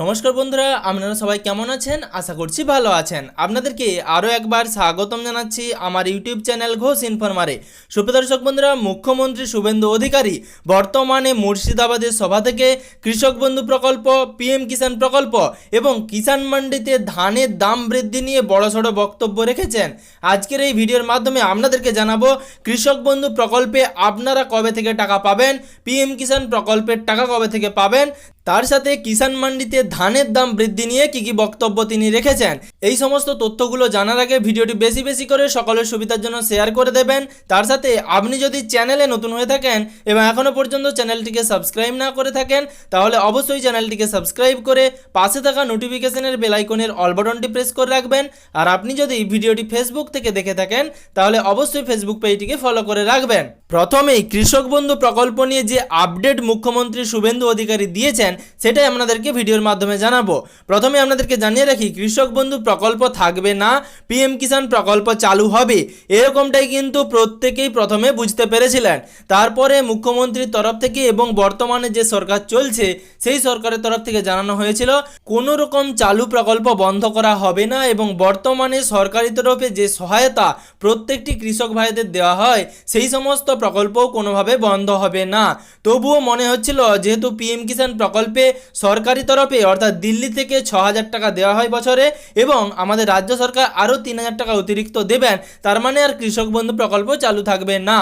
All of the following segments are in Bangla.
নমস্কার বন্ধুরা, আপনারা সবাই কেমন আছেন? আশা করছি ভালো আছেন। আপনাদেরকে আরও একবার স্বাগতম জানাচ্ছি আমার ইউটিউব চ্যানেল ঘোষ ইনফরমারে। সুপ্রিয় দর্শক বন্ধুরা, মুখ্যমন্ত্রী শুভেন্দু অধিকারী বর্তমানে মুর্শিদাবাদের সভা থেকে কৃষক বন্ধু প্রকল্প, পিএম কিষাণ প্রকল্প এবং কিষাণ মান্ডিতে ধানের দাম বৃদ্ধি নিয়ে বড়সড় বক্তব্য রেখেছেন। আজকের এই ভিডিওর মাধ্যমে আপনাদেরকে জানাবো কৃষক বন্ধু প্রকল্পে আপনারা কবে থেকে টাকা পাবেন, পিএম কিষাণ প্রকল্পের টাকা কবে থেকে পাবেন, তার সাথে কিষাণ মান্ডিতে ধানের দাম বৃদ্ধি নিয়ে কি বক্তব্য তিনি রেখেছেন। এই সমস্ত তথ্যগুলো জানার আগে ভিডিওটি বেশি বেশি করে সকলের সুবিধার জন্য শেয়ার করে দেবেন। তার সাথে আপনি যদি চ্যানেলে নতুন হয়ে থাকেন এবং এখনও পর্যন্ত চ্যানেলটিকে সাবস্ক্রাইব না করে থাকেন, তাহলে অবশ্যই চ্যানেলটিকে সাবস্ক্রাইব করে পাশে থাকা নোটিফিকেশনের বেল আইকনের অল বাটনটি প্রেস করে রাখবেন। আর আপনি যদি ভিডিওটি ফেসবুক থেকে দেখে থাকেন তাহলে অবশ্যই ফেসবুক পেজটিকে ফলো করে রাখবেন। প্রথমেই কৃষক বন্ধু প্রকল্প নিয়ে যে আপডেট মুখ্যমন্ত্রী শুভেন্দু অধিকারী দিয়েছেন সেটাই আপনাদেরকে ভিডিওর মাধ্যমে জানাবো। প্রথমে আপনাদেরকে জানিয়ে রাখি, কৃষক বন্ধু প্রকল্প থাকবে না, পিএম কিষাণ প্রকল্প চালু হবে, এরকমটাই কিন্তু প্রত্যেকেই প্রথমে বুঝতে পেরেছিলেন। তারপরে মুখ্যমন্ত্রীর তরফ থেকে এবং বর্তমানে যে সরকার চলছে সেই সরকারের তরফ থেকে জানানো হয়েছিল কোনো রকম চালু প্রকল্প বন্ধ করা হবে না এবং বর্তমানে সরকারি তরফে যে সহায়তা প্রত্যেকটি কৃষক ভাইদের দেওয়া হয় সেই সমস্ত প্রকল্পও কোনোভাবে বন্ধ হবে না। তবুও মনে হচ্ছিল যেহেতু পিএম কিষাণ প্রকল্পে সরকারি তরফে অর্থাৎ দিল্লি থেকে 6,000 টাকা দেওয়া হয় বছরে এবং আমাদের রাজ্য সরকার আরও 3,000 টাকা অতিরিক্ত দেবেন, তার মানে আর কৃষক বন্ধু প্রকল্প চালু থাকবে না।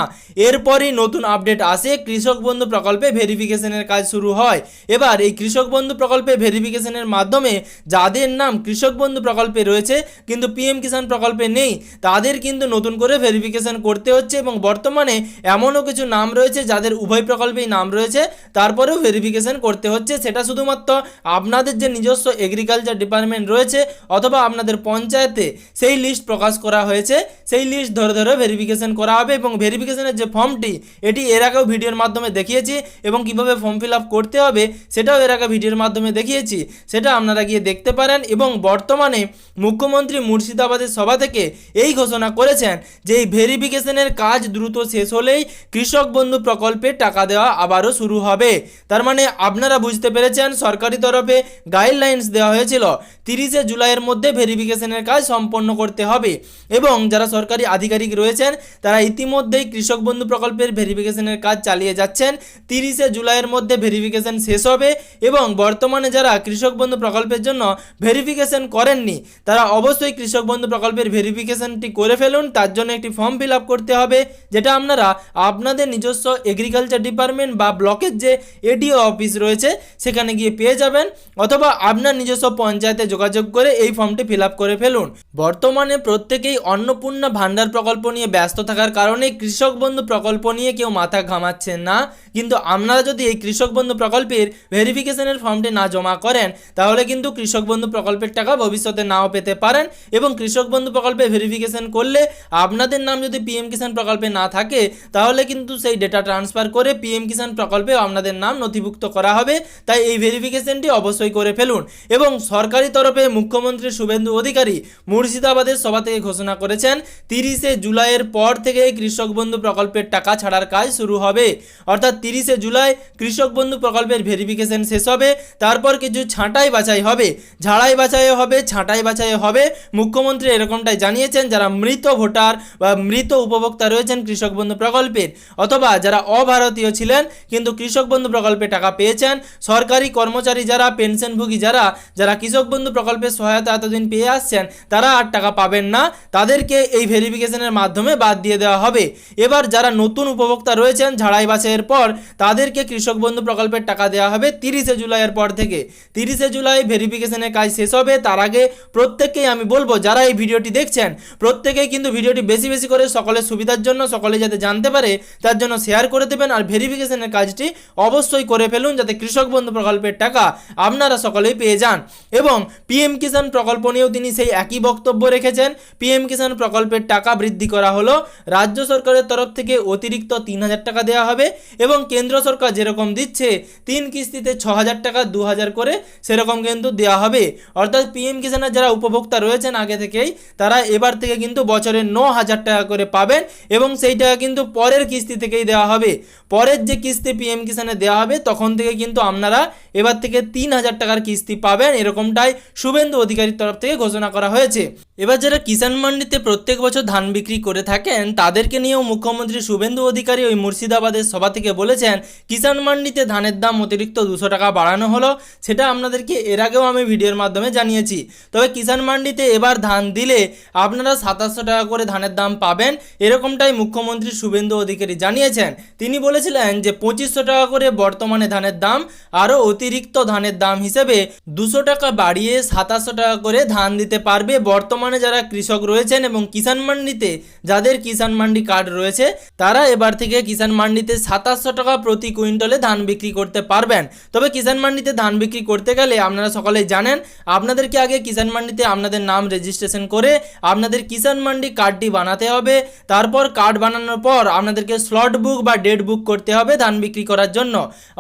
এরপরই নতুন আপডেট আসে, কৃষক বন্ধু প্রকল্পে ভেরিফিকেশনের কাজ শুরু হয়। এবার এই কৃষক বন্ধু প্রকল্পে ভেরিফিকেশনের মাধ্যমে যাদের নাম কৃষক বন্ধু প্রকল্পে রয়েছে কিন্তু পিএম কিষাণ প্রকল্পে নেই, তাদের কিন্তু নতুন করে ভেরিফিকেশন করতে হচ্ছে এবং বর্তমানে এমনও কিছু নাম রয়েছে যাদের উভয় প্রকল্পেই নাম রয়েছে, তারপরেও ভেরিফিকেশন করতে হচ্ছে। সেটা শুধুমাত্র আপনাদের যে নিজস্ব এগ্রিকালচার ডিপার্টমেন্ট রয়েছে অথবা আপনাদের পঞ্চায়েতে সেই লিস্ট প্রকাশ করা হয়েছে, সেই লিস্ট ধরে ধরে ভেরিফিকেশন করা হবে। এবং ভেরিফিকেশনের যে ফর্মটি, এটি এর আগেও ভিডিওর মাধ্যমে দেখিয়েছি এবং কিভাবে ফর্ম ফিল আপ করতে হবে সেটাও এর আগে ভিডিওর মাধ্যমে দেখিয়েছি, সেটা আপনারা গিয়ে দেখতে পারেন। এবং বর্তমানে মুখ্যমন্ত্রী মুর্শিদাবাদের সভা থেকে এই ঘোষণা করেছেন যে এই ভেরিফিকেশনের কাজ দ্রুত শেষ হলেই কৃষক বন্ধু প্রকল্পে টাকা দেওয়া আবারও শুরু হবে। তার মানে আপনারা বুঝতে পেরেছেন, সরকারি তরফে গাইডলাইন্স দেওয়া হয়েছিল 30শে জুলাইয়ের মধ্যে ভেরিফিকেশনের কাজ সম্পন্ন করতে হবে এবং যারা সরকারি আধিকারিক রয়েছেন তারা ইতিমধ্যেই কৃষক বন্ধু প্রকল্পের ভেরিফিকেশনের কাজ চালিয়ে যাচ্ছেন। 30শে জুলাইয়ের মধ্যে ভেরিফিকেশন শেষ হবে এবং বর্তমানে যারা কৃষক বন্ধু প্রকল্পের জন্য ভেরিফিকেশন করেননি তারা অবশ্যই কৃষক বন্ধু প্রকল্পের ভেরিফিকেশনটি করে ফেলুন। তার জন্য একটি ফর্ম ফিল আপ করতে হবে, যেটা আপনারা আপনাদের নিজস্ব এগ্রিকালচার ডিপার্টমেন্ট বা ব্লকের যে এডিও অফিস রয়েছে সেখানে গিয়ে পেয়ে যাবেন অথবা আপনার নিজস্ব পঞ্চায়েতে যোগাযোগ করে এই ফর্মটি ফিল আপ করে ফেলুন। বর্তমানে প্রত্যেকেই অন্নপূর্ণা ভান্ডার প্রকল্প নিয়ে ব্যস্ত থাকার কারণে কৃষক বন্ধু প্রকল্প নিয়ে কেউ মাথা ঘামাচ্ছেন না, কিন্তু আপনারা যদি এই কৃষক বন্ধু প্রকল্পের ভেরিফিকেশনের ফর্মটি না জমা করেন তাহলে কিন্তু কৃষক বন্ধু প্রকল্পের টাকা ভবিষ্যতে নাও পেতে পারেন। এবং কৃষক বন্ধু প্রকল্পে ভেরিফিকেশন করলে আপনাদের নাম যদি পিএম কিষাণ প্রকল্পে না থাকে তাহলে কিন্তু সেই ডেটা ট্রান্সফার করে পিএম কিষাণ প্রকল্পে আপনাদের নাম নথিভুক্ত করা হবে। তাই এই ভেরিফিকেশনটি অবশ্যই করে ফেলুন। এবং সরকারি তরফে মুখ্যমন্ত্রী শুভেন্দু অধিকারী মুর্শিদাবাদের সভা থেকে ঘোষণা করেছেন 30শে জুলাইয়ের পর থেকে কৃষক বন্ধু প্রকল্পের টাকা ছাড়ার কাজ শুরু হবে। অর্থাৎ 30শে জুলাই কৃষক বন্ধু প্রকল্পের ভেরিফিকেশন শেষ হবে, তারপর কিছু ছাঁটাই বাছাই হবে, ঝাড়াই বাছাই হবে, ছাঁটাই বাছাই হবে। মুখ্যমন্ত্রী এরকমটাই জানিয়েছেন যারা মৃত ভোটার বা মৃত উপভোক্তা রয়েছেন কৃষক বন্ধু প্রকল্পের অথবা যারা অভারতীয় ছিলেন কিন্তু কৃষক বন্ধু প্রকল্পে টাকা পেয়েছেন, সরকারি কর্মচারী যারা, পেনশনভোগী যারা যারা কৃষক বন্ধু প্রকল্পের সহায়তা এতদিন পেয়ে আসছেন তারা আর টাকা পাবেন না, তাদেরকে এই ভেরিফিকেশনের মাধ্যমে বাদ দিয়ে দেওয়া হবে। এবার যারা নতুন উপভোক্তা রয়েছেন ঝাড়াই বাছাইয়ের পর তাদেরকে কৃষক বন্ধু প্রকল্পের টাকা দেওয়া হবে 30শে জুলাইয়ের পর থেকে। 30শে জুলাই ভেরিফিকেশনের কাজ শেষ হবে। তার আগে প্রত্যেককেই আমি বলবো যারা এই ভিডিওটি দেখছেন প্রত্যেকেই কিন্তু ভিডিওটি বেশি বেশি করে সকলের সুবিধার জন্য, সকলে যাতে জানতে পারে তার জন্য শেয়ার করে দেবেন আর ভেরিফিকেশনের কাজটি অবশ্যই করে ফেলুন যাতে কৃষক বন্ধু প্রকল্পের টাকা আপনারা সকলেই পেয়ে যান। এবং পিএম কিষাণ প্রকল্প নিয়েও তিনি সেই একই বক্তব্য রেখেছেন। পিএম কিষাণ প্রকল্পের টাকা বৃদ্ধি করা হলো, রাজ্য সরকারের তরফ থেকে অতিরিক্ত 3,000 টাকা দেওয়া হবে এবং কেন্দ্র সরকার যেরকম দিচ্ছে 3 কিস্তিতে 6,000 টাকা 2,000 করে সেরকম কিন্তু দেওয়া হবে। অর্থাৎ পিএম কিষাণের যারা উপভোক্তা রয়েছেন আগে থেকেই তারা এবার থেকে কিন্তু বছরে 9,000 টাকা করে পাবেন এবং সেই টাকা কিন্তু পরের কিস্তি থেকেই দেওয়া হবে। পরের যে কিস্তি পিএম কিষাণে দেওয়া হবে তখন থেকে কিন্তু আপনারা এবার থেকে 3,000 টাকার কিস্তি পাবেন, এরকমটাই শুভেন্দু অধিকারীর তরফ থেকে ঘোষণা করা হয়েছে। এবার যারা কিষাণ মান্ডিতে প্রত্যেক বছর ধান বিক্রি করে থাকেন তাদেরকে নিয়েও মুখ্যমন্ত্রী শুভেন্দু অধিকারী ওই মুর্শিদাবাদের সভা থেকে বলেছেন কিষাণ মান্ডিতে ধানের দাম অতিরিক্ত 200 টাকা বাড়ানো হলো, সেটা আপনাদেরকে এর আগেও আমি ভিডিওর মাধ্যমে জানিয়েছি। তবে কিষাণ মান্ডিতে এবার ধান দিলে আপনারা 2700 টাকা করে ধানের দাম পাবেন, এরকমটাই মুখ্যমন্ত্রী শুভেন্দু অধিকারী জানিয়েছেন। তিনি বলেছিলেন যে 2500 টাকা করে বর্তমানে ধানের দাম, আরও অতিরিক্ত ধানের দাম হিসেবে 200 টাকা বাড়িয়ে 2700 টাকা করে ধান দিতে পারবে বর্তমানে যারা কৃষক রয়েছেন এবং কিষাণ মান্ডিতে যাদের কিষাণ মান্ডি কার্ড রয়েছে তারা এবার থেকে কিষাণ মান্ডিতে 2700 টাকা প্রতি কুইন্টালে ধান বিক্রি করতে পারবেন। তবে কিষাণ মান্ডিতে ধান বিক্রি করতে গেলে আপনারা সকলেই জানেন আপনাদেরকে আগে কিষাণ মান্ডিতে আপনাদের নাম রেজিস্ট্রেশন করে আপনাদের কিষাণ মান্ডি কার্ডটি বানাতে হবে। তারপর কার্ড বানানোর পর আপনাদেরকে স্লট বুক বা ডেট বুক করতে হবে ধান বিক্রি করার জন্য।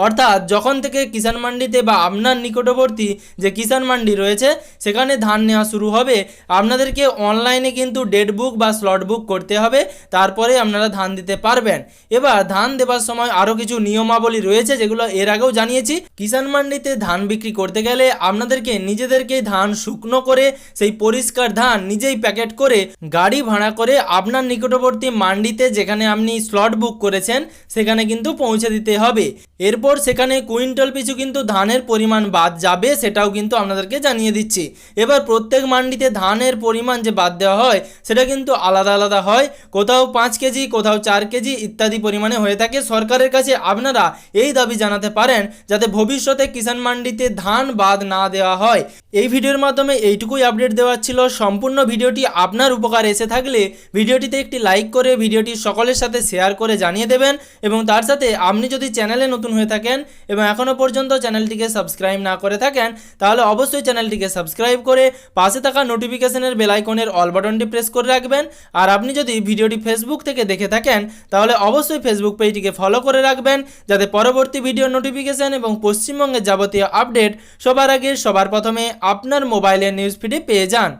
অর্থাৎ যখন থেকে কিষাণ মান্ডিতে বা আপনার নিকটবর্তী যে কিষাণ মান্ডি রয়েছে সেখানে ধান নেওয়া শুরু হবে, আপনাদেরকে অনলাইনে কিন্তু ডেট বুক বা স্লট বুক করতে হবে, তারপরে আপনারা ধান দিতে পারবেন। এবার ধান দেবার সময় আরও কিছু নিয়মাবলী রয়েছে যেগুলো এর আগেও জানিয়েছি। কিষাণ মান্ডিতে ধান বিক্রি করতে গেলে আপনাদেরকে নিজেদেরকেই ধান শুকনো করে সেই পরিষ্কার ধান নিজেই প্যাকেট করে গাড়ি ভাড়া করে আপনার নিকটবর্তী মান্ডিতে যেখানে আপনি স্লট বুক করেছেন সেখানে কিন্তু পৌঁছে দিতে হবে। এরপর সেখানে কুইন্টাল পিছু কিন্তু ধানের পরিমাণ বাদ যাবে, সেটাও কিন্তু আপনাদেরকে জানিয়ে দিচ্ছি। এবার প্রত্যেক মান্ডিতে ধানের পরিমাণ যে বাদ দেওয়া হয় সেটা কিন্তু আলাদা আলাদা হয়, কোথাও 5 কেজি কোথাও 4 কেজি ইত্যাদি পরিমাণে হয়ে থাকে। সরকারের কাছে আপনারা এই দাবি জানাতে পারেন যাতে ভবিষ্যতে কিষাণ মান্ডিতে ধান বাদ না দেওয়া হয়। এই ভিডিওর মাধ্যমে এইটুকুই আপডেট দেওয়ার ছিল। সম্পূর্ণ ভিডিওটি আপনার উপকার এসে থাকলে ভিডিওটিতে একটি লাইক করে ভিডিওটি সকলের সাথে শেয়ার করে জানিয়ে দেবেন এবং তার সাথে আপনি যদি চ্যানেলে নতুন হয়ে থাকেন এবং এখনও পর্যন্ত চ্যানেলটিকে সাবস্ক্রাইব না করে থাকেন তাহলে অবশ্যই চ্যানেলটিকে সাবস্ক্রাইব করে পাশে থাকা নোটিফিকেশনের বেল আইকনের অল বাটনটি প্রেস করে রাখবেন। আর আপনি যদি ভিডিওটি ফেসবুক থেকে দেখে থাকেন তাহলে অবশ্যই ফেসবুক পেজটিকে ফলো করে রাখবেন যাতে পরবর্তী ভিডিও নোটিফিকেশন এবং পশ্চিমবঙ্গের যাবতীয় আপডেট সবার আগে সবার প্রথমে আপনার মোবাইলের নিউজ ফিডে পেয়ে যান।